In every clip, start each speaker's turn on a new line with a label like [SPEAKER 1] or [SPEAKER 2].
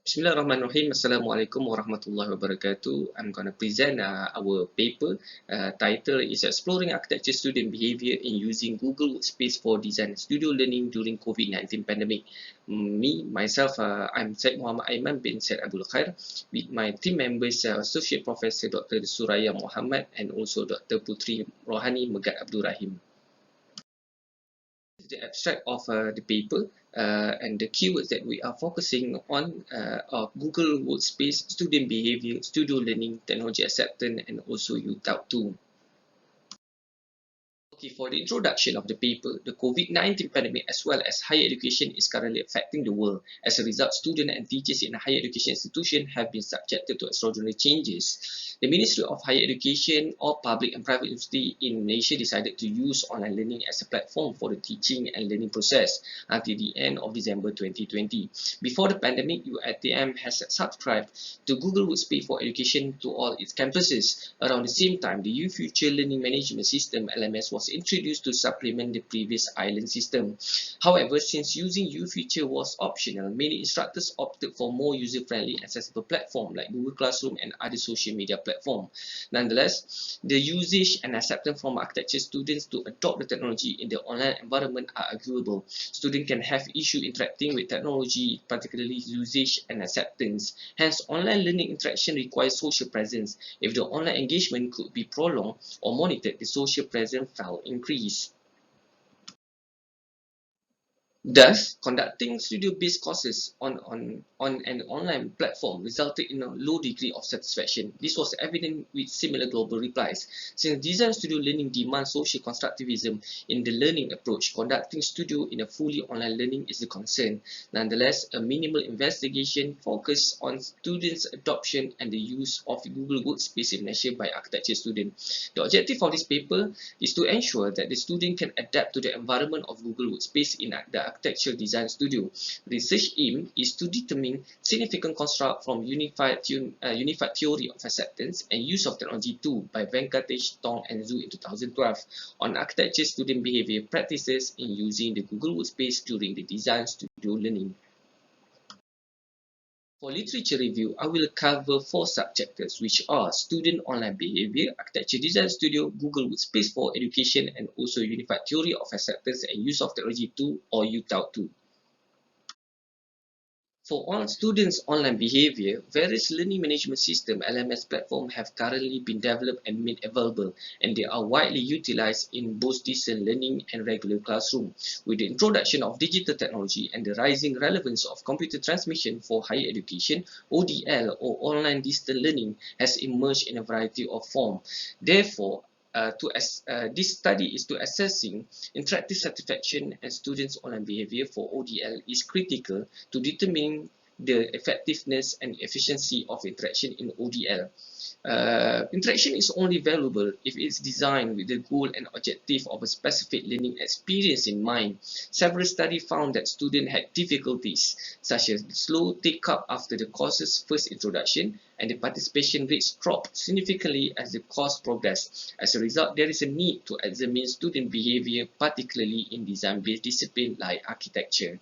[SPEAKER 1] Bismillahirrahmanirrahim. Assalamualaikum warahmatullahi wabarakatuh. I'm going to present our paper. Title is Exploring Architecture Student Behavior in Using Google Workspace for Design Studio Learning During COVID-19 Pandemic. I'm Syed Muhammad Aiman bin Syed Abdul Khair with my team members, Associate Professor Dr. Suraya Muhammad and also Dr. Putri Rohani Megat Abdul Rahim. The abstract of the paper and the keywords that we are focusing on are Google Workspace, student behavior, studio learning, technology acceptance, and also UiTM. Okay, for the introduction of the paper, the COVID-19 pandemic as well as higher education is currently affecting the world. As a result, students and teachers in higher education institutions have been subjected to extraordinary changes. The Ministry of Higher Education, all public and private universities in Malaysia decided to use online learning as a platform for the teaching and learning process until the end of December 2020. Before the pandemic, UiTM has subscribed to Google Workspace for Education to all its campuses. Around the same time, the UFuture Learning Management System (LMS) was introduced to supplement the previous island system. However, since using UFuture was optional, many instructors opted for more user-friendly accessible platforms like Google Classroom and other social media platforms. Nonetheless, the usage and acceptance from architecture students to adopt the technology in the online environment are arguable. Students can have issues interacting with technology, particularly usage and acceptance. Hence, online learning interaction requires social presence. If the online engagement could be prolonged or monitored, the social presence will increase. Thus, conducting studio-based courses on an online platform resulted in a low degree of satisfaction. This was evident with similar global replies. Since design studio learning demands social constructivism in the learning approach, conducting studio in a fully online learning is a concern. Nonetheless, a minimal investigation focused on students' adoption and the use of Google Workspace in Malaysia by architecture students. The objective of this paper is to ensure that the student can adapt to the environment of Google Workspace in the architecture design studio. Research aim is to determine significant construct from unified theory of acceptance and use of technology 2 by Venkatesh, Tong and Zhu in 2012 on architecture student behavior practices in using the Google Workspace during the design studio learning. For literature review, I will cover 4 subchapters, which are student online behavior, architecture design studio, Google Workspace for education, and also unified theory of acceptance and use of technology 2 or UTAU2. For all students' online behavior, various learning management system (LMS) platforms have currently been developed and made available, and they are widely utilized in both distance learning and regular classroom. With the introduction of digital technology and the rising relevance of computer transmission for higher education, ODL or online distance learning has emerged in a variety of forms. Therefore, this study is to assessing interactive satisfaction and students' online behavior for ODL is critical to determine the effectiveness and efficiency of interaction in ODL. Interaction is only valuable if it's designed with the goal and objective of a specific learning experience in mind. Several studies found that students had difficulties, such as slow take-up after the course's first introduction, and the participation rates dropped significantly as the course progressed. As a result, there is a need to examine student behavior, particularly in design-based disciplines like architecture.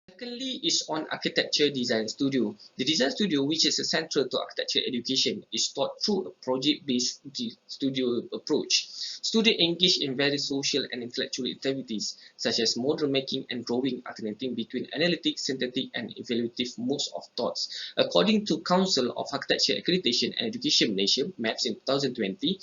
[SPEAKER 1] Secondly is on architecture design studio. The design studio, which is central to architecture education, is taught through a project-based studio approach. Students engage in various social and intellectual activities such as model making and drawing, alternating between analytic, synthetic, and evaluative modes of thoughts. According to Council of Architecture Accreditation and Education Malaysia (MAPS) in 2020,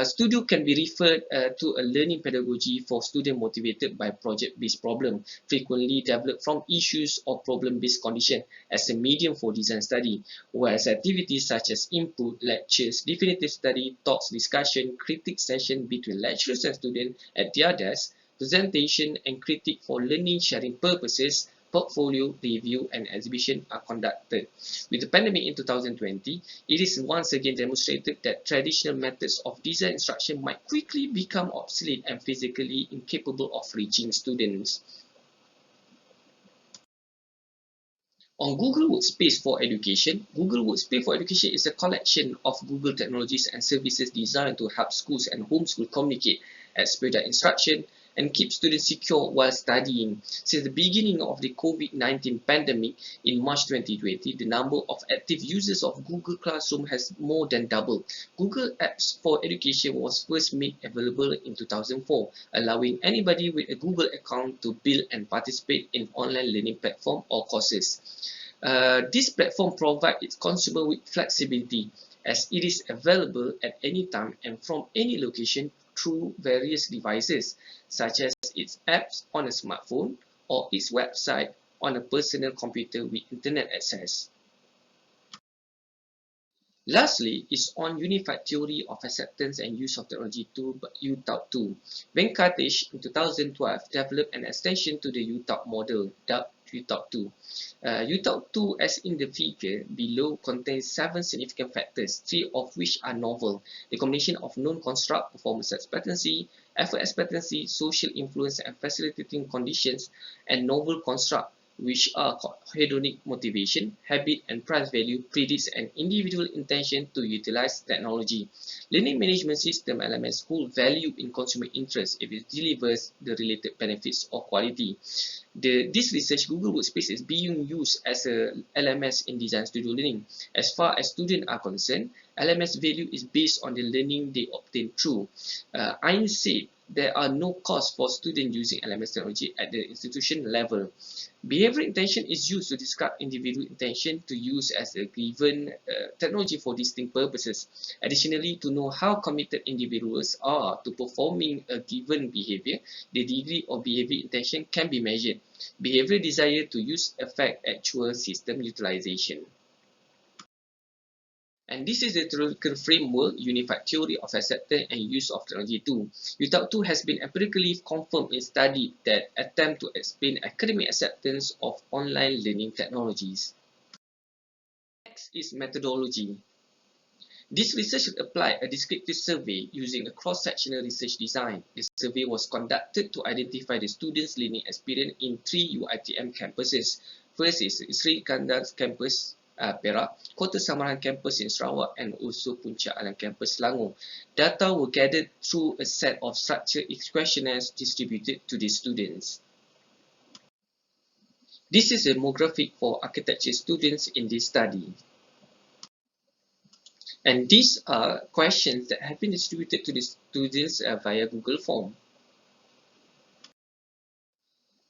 [SPEAKER 1] studio can be referred to a learning pedagogy for students motivated by project-based problem, frequently developed from issues or problem-based condition as a medium for design study, whereas activities such as input, lectures, definitive study, talks, discussion, critique session between lecturers and students at their desk, presentation and critique for learning sharing purposes, portfolio, review, and exhibition are conducted. With the pandemic in 2020, it is once again demonstrated that traditional methods of design instruction might quickly become obsolete and physically incapable of reaching students. On Google Workspace for Education, Google Workspace for Education is a collection of Google technologies and services designed to help schools and homeschool communicate, expedite instruction, and keep students secure while studying. Since the beginning of the COVID-19 pandemic in March 2020, the number of active users of Google Classroom has more than doubled. Google Apps for Education was first made available in 2004, allowing anybody with a Google account to build and participate in online learning platform or courses. This platform provides its consumer with flexibility, as it is available at any time and from any location through various devices, such as its apps on a smartphone or its website on a personal computer with internet access. Lastly is on Unified Theory of Acceptance and Use of Technology 2, UTAU2. Venkatesh in 2012 developed an extension to the UTAU model, dubbed UTAU2. UTAU2, as in the figure below, contains 7 significant factors, 3 of which are novel: the combination of known construct, performance expectancy, effort expectancy, social influence and facilitating conditions, and novel construct, which are hedonic motivation, habit and price value, predicts an individual intention to utilize technology. Learning management system LMS hold value in consumer interest if it delivers the related benefits or quality. This research, Google Workspace, is being used as a LMS in designstudio learning. As far as students are concerned, LMS value is based on the learning they obtain through. Ein said there are no costs for students using LMS technology at the institution level. Behavioral intention is used to describe individual intention to use as a given technology for distinct purposes. Additionally, to know how committed individuals are to performing a given behavior, the degree of behavior intention can be measured. Behavioral desire to use affect actual system utilization. And this is the theoretical framework, Unified Theory of Acceptance and Use of Technology 2. UTAU2 has been empirically confirmed in studies that attempt to explain academic acceptance of online learning technologies. Next is methodology. This research applied a descriptive survey using a cross-sectional research design. The survey was conducted to identify the students' learning experience in 3 UiTM campuses. First is Sri Kandas campus, Perak, Kota Samaran campus in Sarawak, and also Puncak Alam campus, Selangor. Data were gathered through a set of structured questionnaires distributed to the students. This is a demographic for architecture students in this study. And these are questions that have been distributed to the students via Google Form.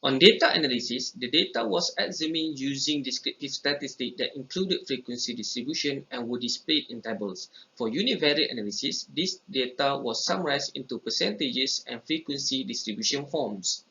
[SPEAKER 1] On data analysis, the data was examined using descriptive statistics that included frequency distribution and were displayed in tables. For univariate analysis, this data was summarized into percentages and frequency distribution forms.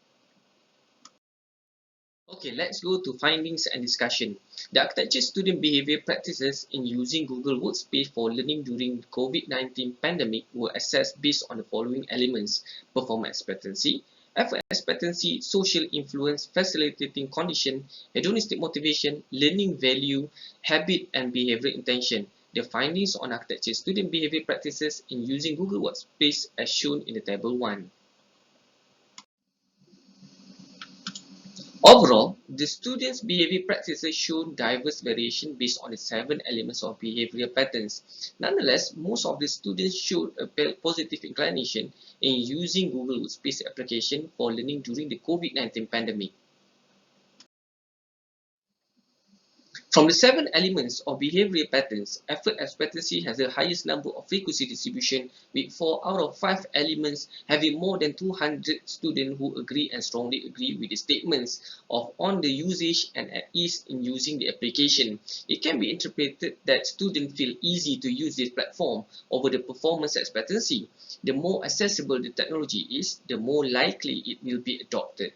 [SPEAKER 1] Okay, let's go to findings and discussion. The architecture student behavior practices in using Google Workspace for learning during the COVID-19 pandemic were assessed based on the following elements: performance expectancy, effort expectancy, social influence, facilitating condition, hedonistic motivation, learning value, habit, and behavioral intention. The findings on architecture student behavior practices in using Google Workspace as shown in the table 1. Overall, the students' behavior practices show diverse variation based on the 7 elements of behavioral patterns. Nonetheless, most of the students showed a positive inclination in using Google Workspace application for learning during the COVID-19 pandemic. From the 7 elements of behavioral patterns, effort expectancy has the highest number of frequency distribution, with 4 out of 5 elements having more than 200 students who agree and strongly agree with the statements of on the usage and at ease in using the application. It can be interpreted that students feel easy to use this platform over the performance expectancy. The more accessible the technology is, the more likely it will be adopted.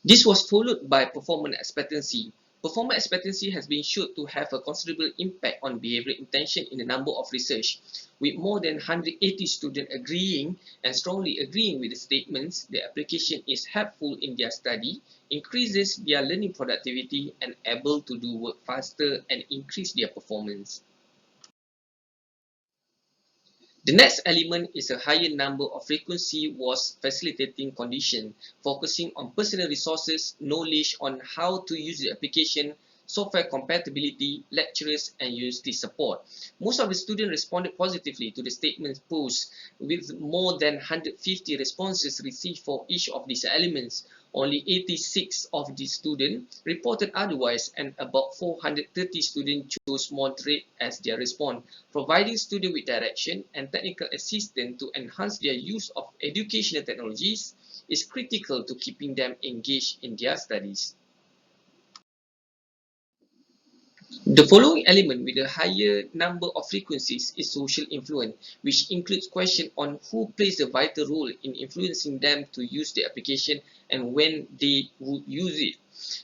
[SPEAKER 1] This was followed by performance expectancy. Performance expectancy has been shown to have a considerable impact on behavioral intention in a number of research, with more than 180 students agreeing and strongly agreeing with the statements the application is helpful in their study, increases their learning productivity, and able to do work faster and increase their performance. The next element is a higher number of frequency was facilitating condition, focusing on personal resources, knowledge on how to use the application, software compatibility, lecturers, and university support. Most of the students responded positively to the statements posed, with more than 150 responses received for each of these elements. Only 86 of the students reported otherwise, and about 430 students chose moderate as their response. Providing students with direction and technical assistance to enhance their use of educational technologies is critical to keeping them engaged in their studies. The following element with a higher number of frequencies is social influence, which includes questions on who plays a vital role in influencing them to use the application and when they would use it.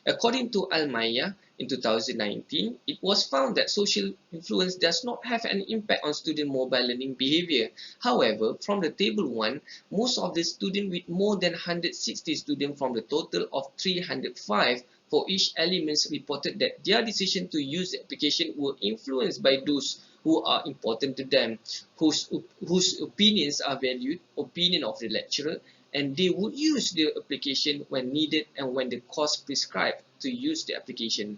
[SPEAKER 1] According to Almaya in 2019, it was found that social influence does not have an impact on student mobile learning behavior. However, from the table 1, most of the students with more than 160 students from the total of 305 for each elements reported that their decision to use the application were influenced by those who are important to them, whose opinions are valued, opinion of the lecturer, and they would use the application when needed and when the cost prescribed to use the application.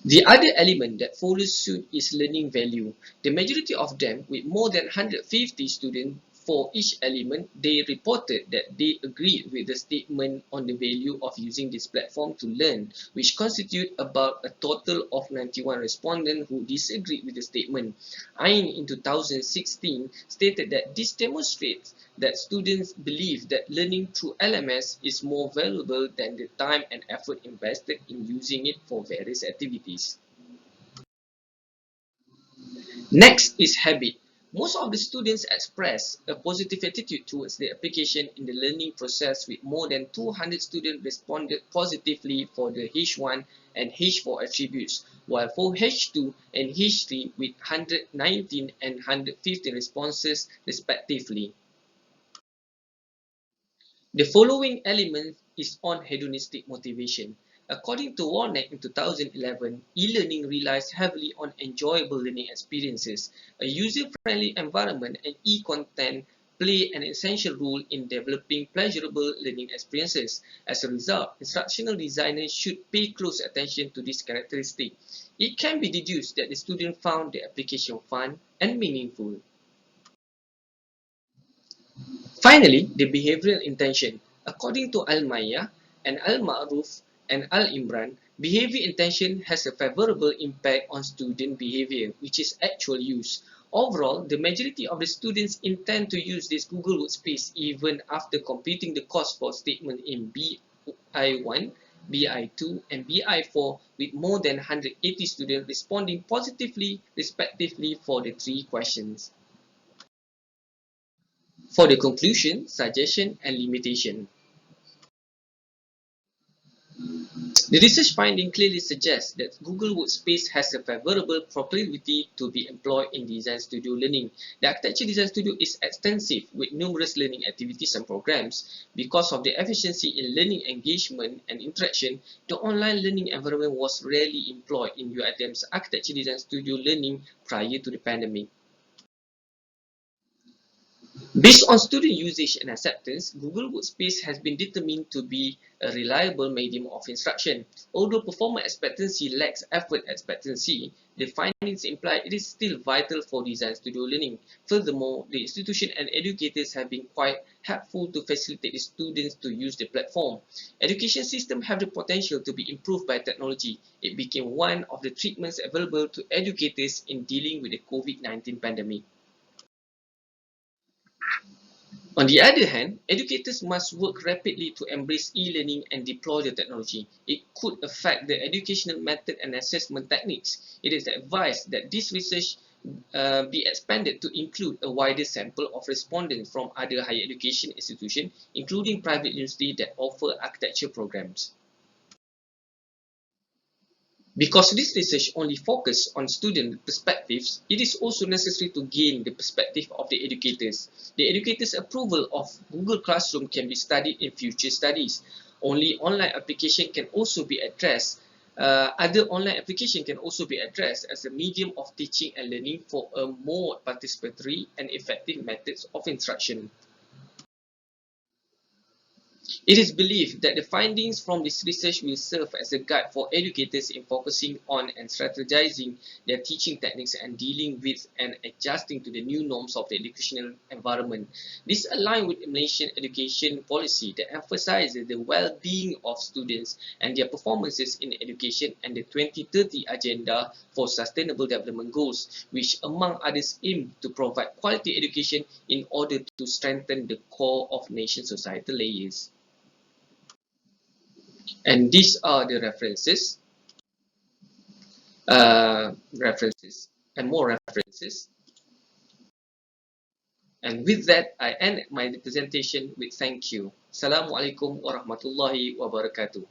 [SPEAKER 1] The other element that follows suit is learning value. The majority of them, with more than 150 students for each element, they reported that they agreed with the statement on the value of using this platform to learn, which constitute about a total of 91 respondents who disagreed with the statement. Ain in 2016 stated that this demonstrates that students believe that learning through LMS is more valuable than the time and effort invested in using it for various activities. Next is habit. Most of the students express a positive attitude towards the application in the learning process, with more than 200 students responded positively for the H1 and H4 attributes, while for H2 and H3 with 119 and 115 responses respectively. The following element is on hedonistic motivation. According to Warnock in 2011, e-learning relies heavily on enjoyable learning experiences. A user-friendly environment and e-content play an essential role in developing pleasurable learning experiences. As a result, instructional designers should pay close attention to this characteristic. It can be deduced that the student found the application fun and meaningful. Finally, the behavioral intention. According to Al-Maya and Al-Ma'ruf and Al-Imran, behavior intention has a favorable impact on student behavior, which is actual use. Overall, the majority of the students intend to use this Google Workspace even after completing the course for statement in BI1, BI2, and BI4, with more than 180 students responding positively respectively for the 3 questions. For the conclusion, suggestion, and limitation. The research finding clearly suggests that Google Workspace has a favorable proclivity to be employed in Design Studio learning. The Architecture Design Studio is extensive with numerous learning activities and programs. Because of the efficiency in learning engagement and interaction, the online learning environment was rarely employed in UiTM's Architecture Design Studio learning prior to the pandemic. Based on student usage and acceptance, Google Workspace has been determined to be a reliable medium of instruction. Although performance expectancy lacks effort expectancy, the findings imply it is still vital for Design Studio learning. Furthermore, the institution and educators have been quite helpful to facilitate the students to use the platform. Education systems have the potential to be improved by technology. It became one of the treatments available to educators in dealing with the COVID-19 pandemic. On the other hand, educators must work rapidly to embrace e-learning and deploy the technology. It could affect the educational method and assessment techniques. It is advised that this research be expanded to include a wider sample of respondents from other higher education institutions, including private universities that offer architecture programs. Because this research only focuses on student perspectives, it is also necessary to gain the perspective of the educators. The educators' approval of Google Classroom can be studied in future studies. Only online application can also be addressed. Other online application can also be addressed as a medium of teaching and learning for a more participatory and effective methods of instruction. It is believed that the findings from this research will serve as a guide for educators in focusing on and strategizing their teaching techniques and dealing with and adjusting to the new norms of the educational environment. This aligns with Malaysian education policy that emphasizes the well-being of students and their performances in education and the 2030 Agenda for Sustainable Development Goals, which among others aim to provide quality education in order to strengthen the core of nation societal layers. And these are the references and more references. And with that, I end my presentation with thank you. Assalamualaikum warahmatullahi wabarakatuh.